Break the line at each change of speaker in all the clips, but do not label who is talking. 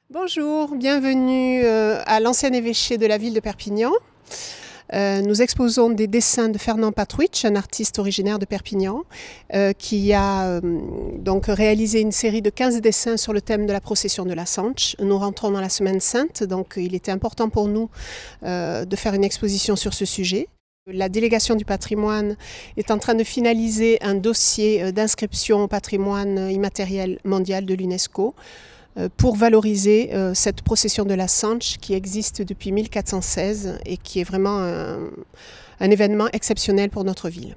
Bonjour, bienvenue à l'ancien évêché de la ville de Perpignan. Nous exposons des dessins de Fernand Patruich, un artiste originaire de Perpignan, qui a donc réalisé une série de 15 dessins sur le thème de la procession de la Sanche. Nous rentrons dans la Semaine Sainte, donc il était important pour nous de faire une exposition sur ce sujet. La délégation du patrimoine est en train de finaliser un dossier d'inscription au patrimoine immatériel mondial de l'UNESCO pour valoriser cette procession de la Sanche qui existe depuis 1416 et qui est vraiment un événement exceptionnel pour notre ville.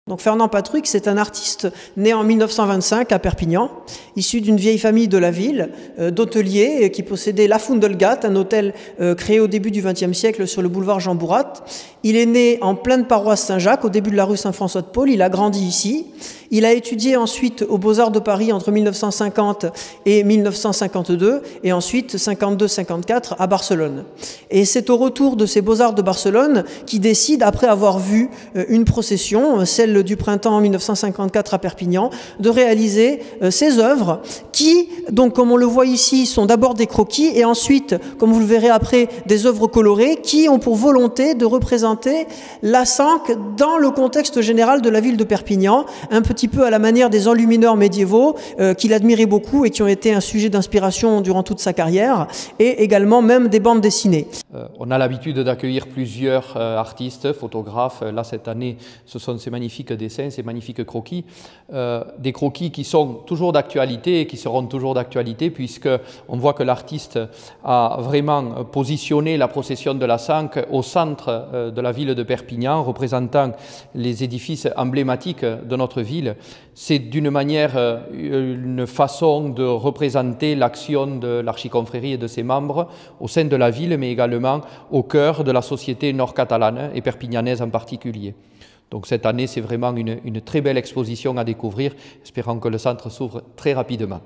Donc Fernand Patruich, c'est un artiste né en 1925 à Perpignan, issu d'une vieille famille de la ville, d'hôteliers qui possédait la Fundelgat, un hôtel créé au début du XXe siècle sur le boulevard Jean Bourrat. Il est né en pleine paroisse Saint-Jacques, au début de la rue Saint-François de Paul. Il a grandi ici. Il a étudié ensuite aux Beaux-Arts de Paris entre 1950 et 1952, et ensuite 52-54 à Barcelone. Et c'est au retour de ces Beaux-Arts de Barcelone qu'il décide, après avoir vu une procession, celle du printemps en 1954 à Perpignan, de réaliser ces œuvres qui, donc comme on le voit ici, sont d'abord des croquis et ensuite, comme vous le verrez après, des œuvres colorées qui ont pour volonté de représenter la Sanche dans le contexte général de la ville de Perpignan, un petit peu à la manière des enlumineurs médiévaux qu'il admirait beaucoup et qui ont été un sujet d'inspiration durant toute sa carrière, et également même des bandes dessinées.
On a l'habitude d'accueillir plusieurs artistes, photographes. Là, cette année, ce sont ces magnifiques dessins, ces magnifiques croquis. Des croquis qui sont toujours d'actualité et qui seront toujours d'actualité, puisqu'on voit que l'artiste a vraiment positionné la procession de la Sanche au centre de la ville de Perpignan, représentant les édifices emblématiques de notre ville. C'est d'une manière une façon de représenter l'action de l'archiconfrérie et de ses membres au sein de la ville, mais également au cœur de la société nord-catalane et perpignanaise en particulier. Donc cette année, c'est vraiment une très belle exposition à découvrir, espérant que le centre s'ouvre très rapidement.